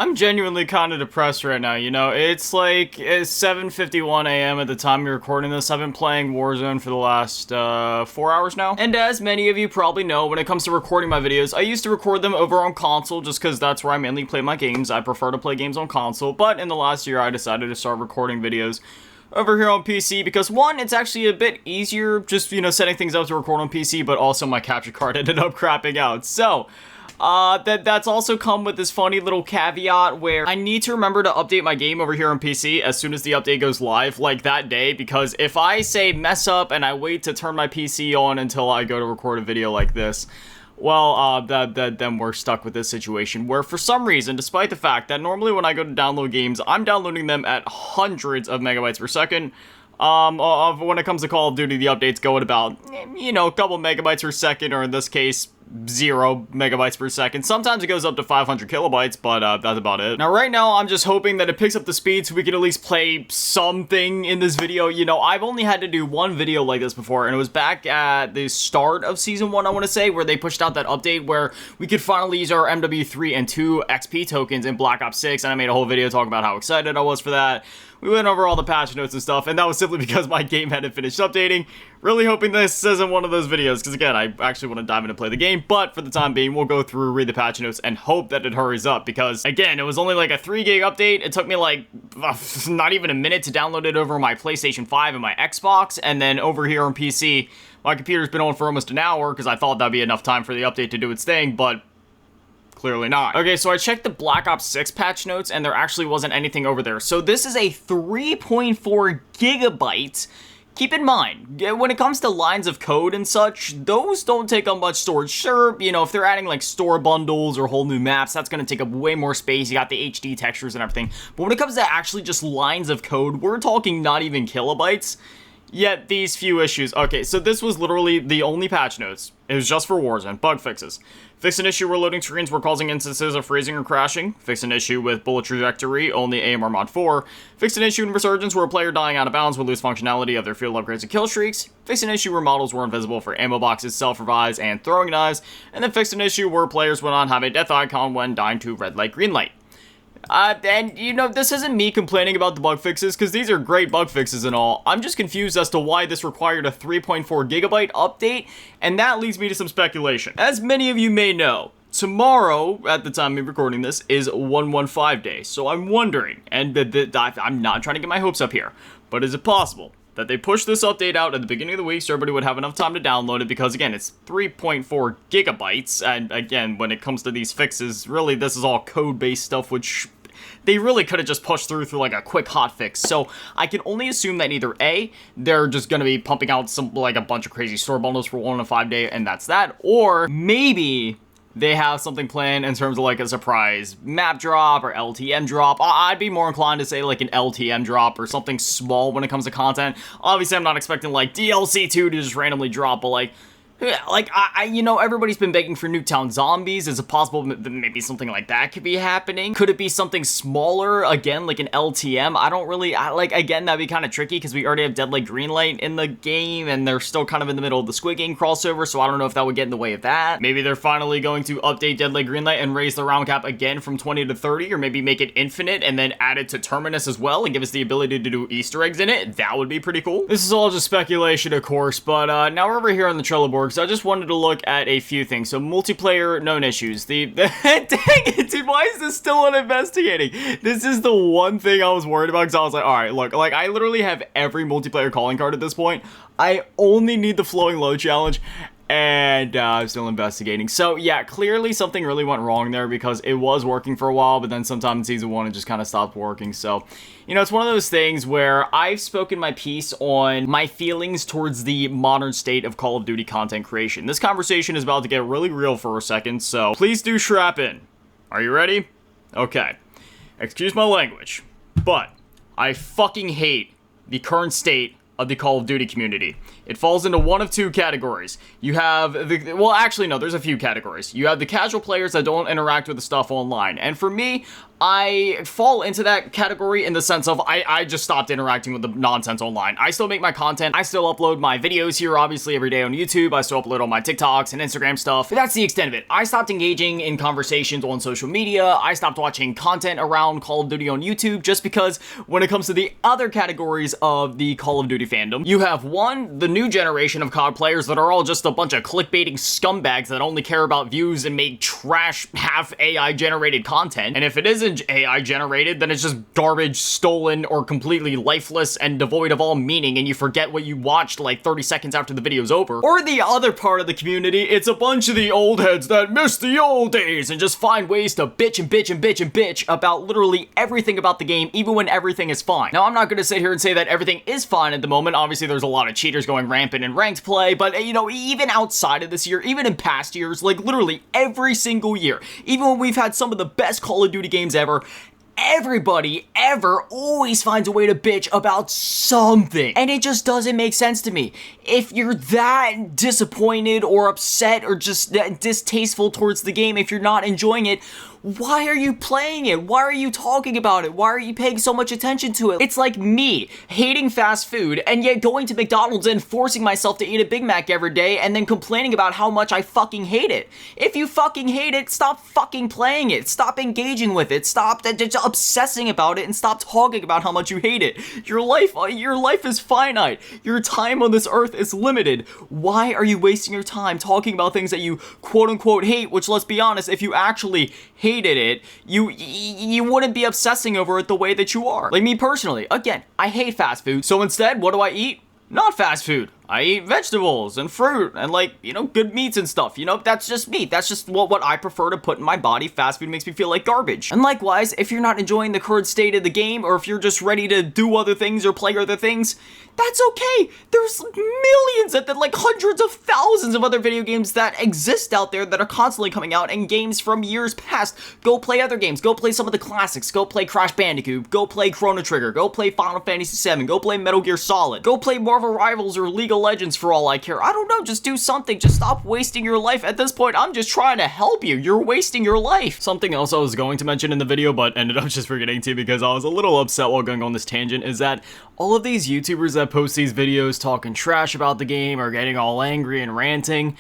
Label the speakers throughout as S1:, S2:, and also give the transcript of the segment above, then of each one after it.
S1: I'm genuinely kind of depressed right now, you know? It's like it's 7:51 a.m. at the time you're recording this. I've been playing Warzone for the last 4 hours now. And as many of you probably know, when it comes to recording my videos, I used to record them over on console just because that's where I mainly play my games. I prefer to play games on console, but in the last year I decided to start recording videos over here on PC because, one, it's actually a bit easier just, you know, setting things up to record on PC, but also my capture card ended up crapping out. So that's also come with this funny little caveat where I need to remember to update my game over here on PC as soon as the update goes live, like that day, because if I say mess up and I wait to turn my PC on until I go to record a video like this, well, then we're stuck with this situation where, for some reason, despite the fact that normally when I go to download games, I'm downloading them at hundreds of megabytes per second, when it comes to Call of Duty, the updates go at about, you know, a couple megabytes per second, or in this case, 0 megabytes per second. Sometimes it goes up to 500 kilobytes, but that's about it. Now, right now, I'm just hoping that it picks up the speed so we can at least play something in this video. You know, I've only had to do one video like this before, and it was back at the start of Season 1, I want to say, where they pushed out that update where we could finally use our MW3 and 2 XP tokens in Black Ops 6, and I made a whole video talking about how excited I was for that. We went over all the patch notes and stuff, and that was simply because my game hadn't finished updating. Really hoping this isn't one of those videos, because again, I actually want to dive in and play the game, but for the time being, we'll go through, read the patch notes, and hope that it hurries up, because again, it was only like a 3 gig update. It took me like, not even a minute to download it over my PlayStation 5 and my Xbox, and then over here on PC, my computer's been on for almost an hour, because I thought that'd be enough time for the update to do its thing, but clearly not. Okay, so I checked the Black Ops 6 patch notes, and there actually wasn't anything over there. So this is a 3.4 gigabytes. Keep in mind, when it comes to lines of code and such, those don't take up much storage. Sure, you know, if they're adding like store bundles or whole new maps, that's going to take up way more space. You got the HD textures and everything. But when it comes to actually just lines of code, we're talking not even kilobytes. Yet these few issues. Okay, so this was literally the only patch notes. It was just for Warzone. Bug fixes. Fix an issue where loading screens were causing instances of freezing or crashing. Fix an issue with bullet trajectory, only AMR mod 4. Fix an issue in Resurgence where a player dying out of bounds would lose functionality of their field upgrades and kill streaks. Fix an issue where models were invisible for ammo boxes, self-revives, and throwing knives. And then fix an issue where players would not have a death icon when dying to red light, green light. And, you know, this isn't me complaining about the bug fixes, because these are great bug fixes and all. I'm just confused as to why this required a 3.4 gigabyte update, and that leads me to some speculation. As many of you may know, tomorrow, at the time of recording this, is 115 day, so I'm wondering, and I'm not trying to get my hopes up here, but is it possible that they push this update out at the beginning of the week so everybody would have enough time to download it, because again, it's 3.4 gigabytes, and again, when it comes to these fixes, really, this is all code-based stuff, which they really could have just pushed through like a quick hot fix. So I can only assume that either A, they're just going to be pumping out some like a bunch of crazy store bundles for 115 day, and that's that, or maybe they have something planned in terms of like a surprise map drop or LTM drop. I'd be more inclined to say like an LTM drop or something small when it comes to content. Obviously, I'm not expecting like DLC 2 to just randomly drop, but like you know, everybody's been begging for Nuketown Zombies. Is it possible that maybe something like that could be happening? Could it be something smaller, again, like an LTM? I don't really, again, that'd be kind of tricky because we already have Deadlight Greenlight in the game, and they're still kind of in the middle of the Squid Game crossover, so I don't know if that would get in the way of that. Maybe they're finally going to update Deadlight Greenlight and raise the round cap again from 20 to 30, or maybe make it infinite and then add it to Terminus as well and give us the ability to do Easter eggs in it. That would be pretty cool. This is all just speculation, of course, but now we're over here on the Trello board. So I just wanted to look at a few things. So multiplayer, known issues. Dang it, dude, why is this still on investigating? This is the one thing I was worried about, because I was like, all right, look, like I literally have every multiplayer calling card at this point. I only need the flowing low challenge, and I'm still investigating. So yeah, clearly something really went wrong there, because it was working for a while, but then sometime in Season 1 it just kind of stopped working. So, you know, it's one of those things where I've spoken my piece on my feelings towards the modern state of Call of Duty content creation. This conversation is about to get really real for a second, so please do strap in. Are you ready? Okay. Excuse my language, but I fucking hate the current state of the Call of Duty community. It falls into one of two categories. You have the, well, actually no, there's a few categories. You have the casual players that don't interact with the stuff online. And for me, I fall into that category in the sense of I just stopped interacting with the nonsense online. I still make my content. I still upload my videos here, obviously, every day on YouTube. I still upload all my TikToks and Instagram stuff. But that's the extent of it. I stopped engaging in conversations on social media. I stopped watching content around Call of Duty on YouTube just because when it comes to the other categories of the Call of Duty fandom, you have one, the new generation of COD players that are all just a bunch of clickbaiting scumbags that only care about views and make trash half AI generated content. And if it isn't AI generated, then it's just garbage, stolen, or completely lifeless and devoid of all meaning, and you forget what you watched like 30 seconds after the video's over. Or the other part of the community, it's a bunch of the old heads that miss the old days and just find ways to bitch and bitch and bitch and bitch about literally everything about the game, even when everything is fine. Now, I'm not gonna sit here and say that everything is fine at the moment. Obviously, there's a lot of cheaters going rampant in ranked play, but you know, even outside of this year, even in past years, like literally every single year, even when we've had some of the best Call of Duty games ever, everybody ever always finds a way to bitch about something. And it just doesn't make sense to me. If you're that disappointed or upset or just that distasteful towards the game, if you're not enjoying it, why are you playing it? Why are you talking about it? Why are you paying so much attention to it? It's like me hating fast food and yet going to McDonald's and forcing myself to eat a Big Mac every day and then complaining about how much I fucking hate it. If you fucking hate it, stop fucking playing it. Stop engaging with it. Stop just obsessing about it and stop talking about how much you hate it. Your life is finite. Your time on this earth is limited. Why are you wasting your time talking about things that you quote unquote hate, which, let's be honest, if you actually hated it, you wouldn't be obsessing over it the way that you are. Like me personally, again, I hate fast food, so instead, what do I eat? Not fast food. I eat vegetables and fruit and, like, you know, good meats and stuff. You know, that's just me. That's just what I prefer to put in my body. Fast food makes me feel like garbage. And likewise, if you're not enjoying the current state of the game, or if you're just ready to do other things or play other things, that's okay. There's millions, like hundreds of thousands of other video games that exist out there that are constantly coming out, and games from years past. Go play other games. Go play some of the classics. Go play Crash Bandicoot. Go play Chrono Trigger. Go play Final Fantasy VII. Go play Metal Gear Solid. Go play Marvel Rivals or League of Legends for all I care. I don't know, just do something. Just stop wasting your life. At this point, I'm just trying to help you. You're wasting your life. Something else I was going to mention in the video, but ended up just forgetting to because I was a little upset while going on this tangent, is that all of these YouTubers that post these videos talking trash about the game or getting all angry and ranting,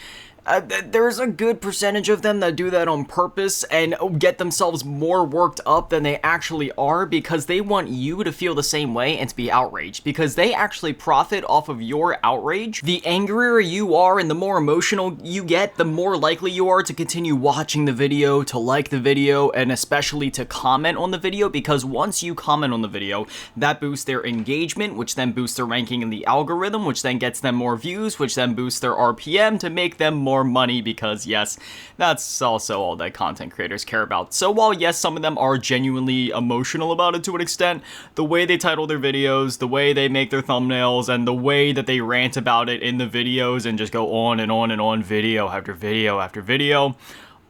S1: there's a good percentage of them that do that on purpose and get themselves more worked up than they actually are because they want you to feel the same way and to be outraged, because they actually profit off of your outrage. The angrier you are and the more emotional you get, the more likely you are to continue watching the video, to like the video, and especially to comment on the video, because once you comment on the video, that boosts their engagement, which then boosts their ranking in the algorithm, which then gets them more views, which then boosts their RPM to make them more money, because yes, that's also all that content creators care about. So while yes, some of them are genuinely emotional about it to an extent, the way they title their videos, the way they make their thumbnails, and the way that they rant about it in the videos and just go on and on and on, video after video after video,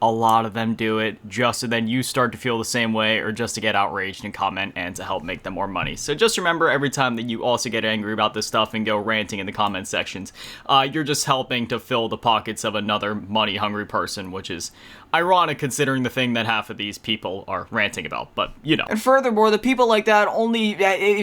S1: a lot of them do it just so then you start to feel the same way, or just to get outraged and comment and to help make them more money. So just remember, every time that you also get angry about this stuff and go ranting in the comment sections, you're just helping to fill the pockets of another money-hungry person, which is ironic considering the thing that half of these people are ranting about, but you know. And furthermore, the people like that only,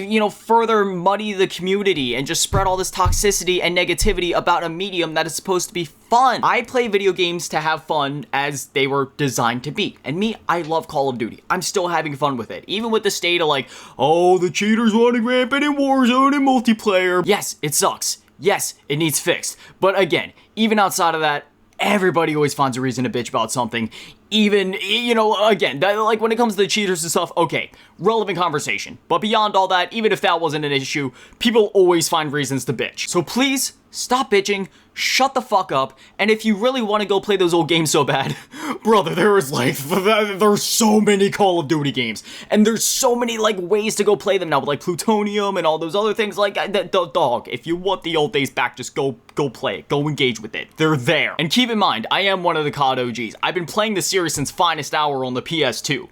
S1: you know, further muddy the community and just spread all this toxicity and negativity about a medium that is supposed to be fun. I play video games to have fun as they were designed to be. And me, I love Call of Duty. I'm still having fun with it. Even with the state of like, oh, the cheaters running rampant in Warzone and multiplayer. Yes, it sucks. Yes, it needs fixed. But again, even outside of that, everybody always finds a reason to bitch about something. Even, you know, again, like when it comes to the cheaters and stuff, okay, relevant conversation. But beyond all that, even if that wasn't an issue, people always find reasons to bitch. So please, stop bitching, shut the fuck up, and if you really want to go play those old games so bad, brother, there's so many Call of Duty games, and there's so many, like, ways to go play them now, with, like, Plutonium and all those other things, like, dog, if you want the old days back, just go play it, go engage with it, they're there. And keep in mind, I am one of the COD OGs. I've been playing the series since Finest Hour on the PS2.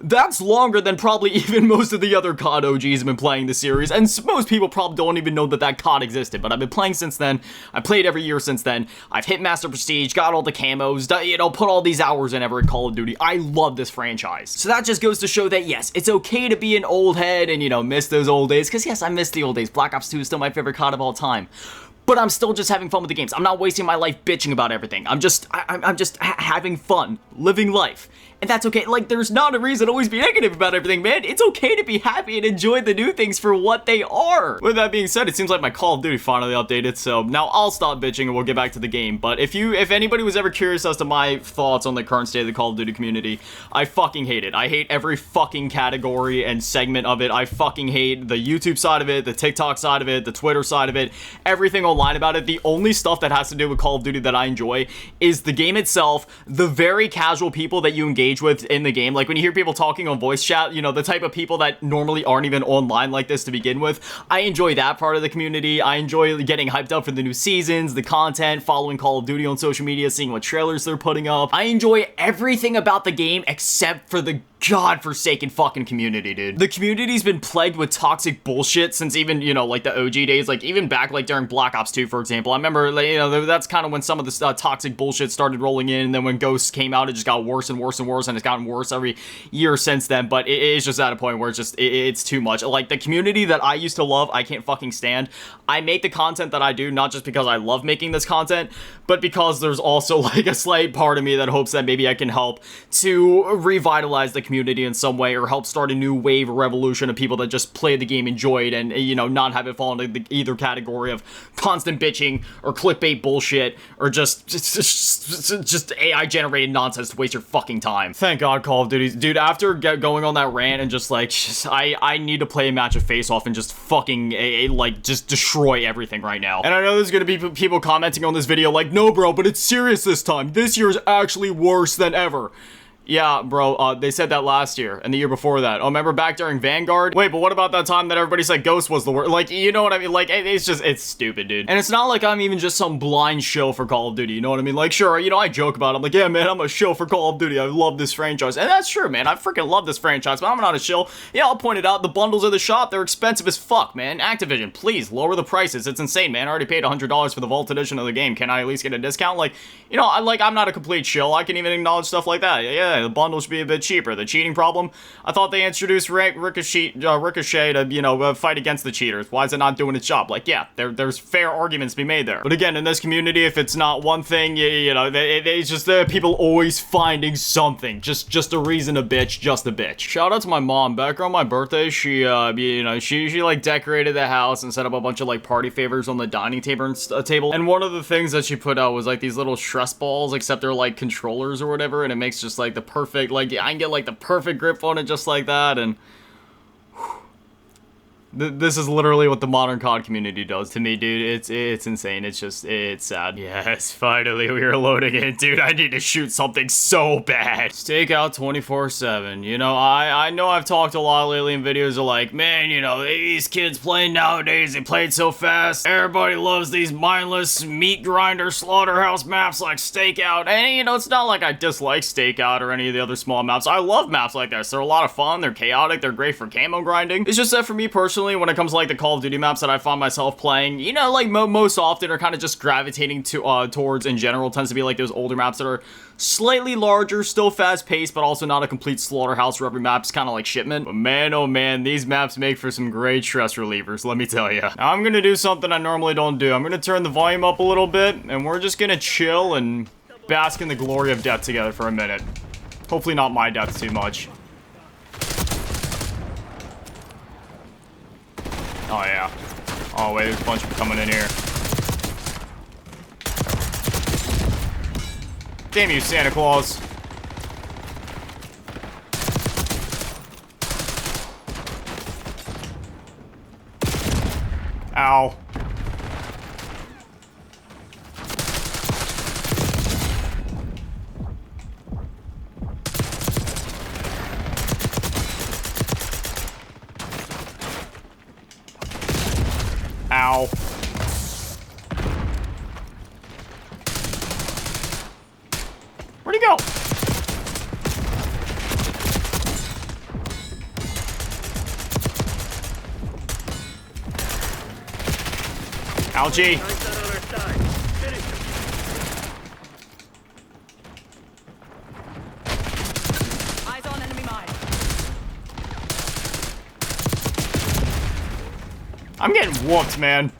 S1: That's longer than probably even most of the other COD OGs have been playing the series, and most people probably don't even know that that COD existed, but I've been playing since then. I played every year since then. I've hit Master Prestige, got all the camos, you know, put all these hours in every Call of Duty. I love this franchise. So that just goes to show that, yes, it's okay to be an old head and, you know, miss those old days, because yes, I miss the old days. Black Ops 2 is still my favorite COD of all time. But I'm still just having fun with the games. I'm not wasting my life bitching about everything. I'm just having fun, living life. And that's okay. Like, there's not a reason to always be negative about everything, man. It's okay to be happy and enjoy the new things for what they are. With that being said, it seems like my Call of Duty finally updated, so now I'll stop bitching and we'll get back to the game. But if anybody was ever curious as to my thoughts on the current state of the Call of Duty community, I fucking hate it. I hate every fucking category and segment of it. I fucking hate the YouTube side of it, the TikTok side of it, the Twitter side of it, everything online about it. The only stuff that has to do with Call of Duty that I enjoy is the game itself, the very casual people that you engage with in the game. Like when you hear people talking on voice chat, you know, the type of people that normally aren't even online like this to begin with. I enjoy that part of the community. I enjoy getting hyped up for the new seasons, the content, following Call of Duty on social media, seeing what trailers they're putting up. I enjoy everything about the game except for the godforsaken fucking community, dude. The community's been plagued with toxic bullshit since even, you know, like the OG days, like even back like during Black Ops 2, for example. I remember, like, you know, that's kind of when some of the toxic bullshit started rolling in, and then when Ghosts came out, it just got worse and worse and worse, and it's gotten worse every year since then. But it is just at a point where it's too much. Like the community that I used to love, I can't fucking stand. I make the content that I do not just because I love making this content, but because there's also like a slight part of me that hopes that maybe I can help to revitalize the community in some way, or help start a new wave or revolution of people that just play the game, enjoy it, and, you know, not have it fall into either category of constant bitching or clickbait bullshit or just AI generated nonsense to waste your fucking time. Thank God Call of Duty, dude. After going on that rant and just like, I need to play a match of Face Off and just fucking like just destroy everything right now. And I know there's gonna be people commenting on this video like, no bro, but it's serious this time. This year's actually worse than ever. Yeah, bro, they said that last year and the year before that. Oh, remember back during Vanguard? Wait, but what about that time that everybody said Ghost was the worst? Like, you know what I mean? Like, it's stupid, dude. And it's not like I'm even just some blind shill for Call of Duty, you know what I mean? Like, sure, you know, I joke about it. I'm like, yeah, man, I'm a shill for Call of Duty. I love this franchise. And that's true, man. I freaking love this franchise, but I'm not a shill. Yeah, I'll point it out. The bundles of the shop, they're expensive as fuck, man. Activision, please, lower the prices. It's insane, man. I already paid $100 for the Vault Edition of the game. Can I at least get a discount? Like, you know, I'm not a complete shill. I can even acknowledge stuff like that. Yeah, the bundle should be a bit cheaper. The cheating problem, I thought they introduced Ricochet to, you know, fight against the cheaters. Why is it not doing its job? Like, yeah, there's fair arguments to be made there. But again, in this community, if it's not one thing, you know, it's just people always finding something. Just a reason to bitch, just a bitch. Shout out to my mom. Back on my birthday, she, you know, she like decorated the house and set up a bunch of like party favors on the dining table. And one of the things that she put out was like these little stress balls, except they're like controllers or whatever, and it makes just like the perfect, like, I can get like the perfect grip on it just like that, and this is literally what the modern COD community does to me, dude. It's insane. It's sad. Yes, finally we are loading it, dude. I need to shoot something so bad. Stakeout 24/7. You know, I know I've talked a lot lately in videos of like, man, you know, these kids playing nowadays, they played so fast. Everybody loves these mindless meat grinder slaughterhouse maps like Stakeout. And, you know, it's not like I dislike Stakeout or any of the other small maps. I love maps like this. They're a lot of fun. They're chaotic. They're great for camo grinding. It's just that for me personally, when it comes to like the Call of Duty maps that I find myself playing, you know, like most often are kind of just gravitating to towards in general tends to be like those older maps that are slightly larger, still fast paced, but also not a complete slaughterhouse where every map's kind of like shipment. But man, oh man, these maps make for some great stress relievers, let me tell you. Now I'm gonna do something I normally don't do. I'm gonna turn the volume up a little bit, and we're just gonna chill and bask in the glory of death together for a minute. Hopefully not my death too much. Oh, yeah. Oh, wait, there's a bunch of them coming in here. Damn you, Santa Claus. Ow. Ow. Where'd he go? Ouchie.
S2: Eyes on enemy mine.
S1: I'm getting whooped, man.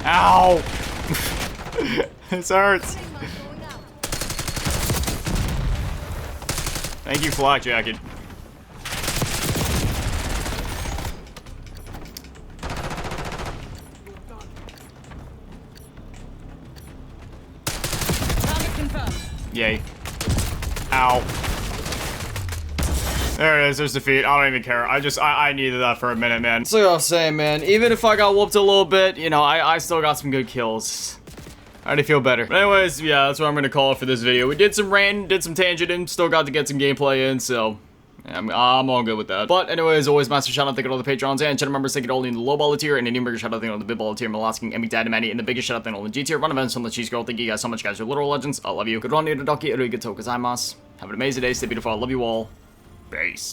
S1: Ow! This hurts. Thank you, flak jacket.
S2: Target confirmed.
S1: Yay. Ow. There it is, there's defeat. I don't even care. I needed that for a minute, man. So I was saying, man, even if I got whooped a little bit, you know, I still got some good kills. I already feel better. But anyways, yeah, that's what I'm gonna call it for this video. We did some RANT, did some tangent, and still got to get some gameplay in, so yeah, I'm all good with that. But anyways, always massive shout out, thank you to all the Patrons and channel members, thank you to all in the low baller tier, and an even bigger shout out, thank you to the big baller tier, Malasking, Emmy, Dad, and Manny, and the biggest shout out, thank you to all the G tier, run events from the Cheese Girl. Thank you guys so much, guys. You're literal legends. I love you. Good one, Doki, Arigatou gozaimasu. Have an amazing day. Stay beautiful. I love you all. Peace.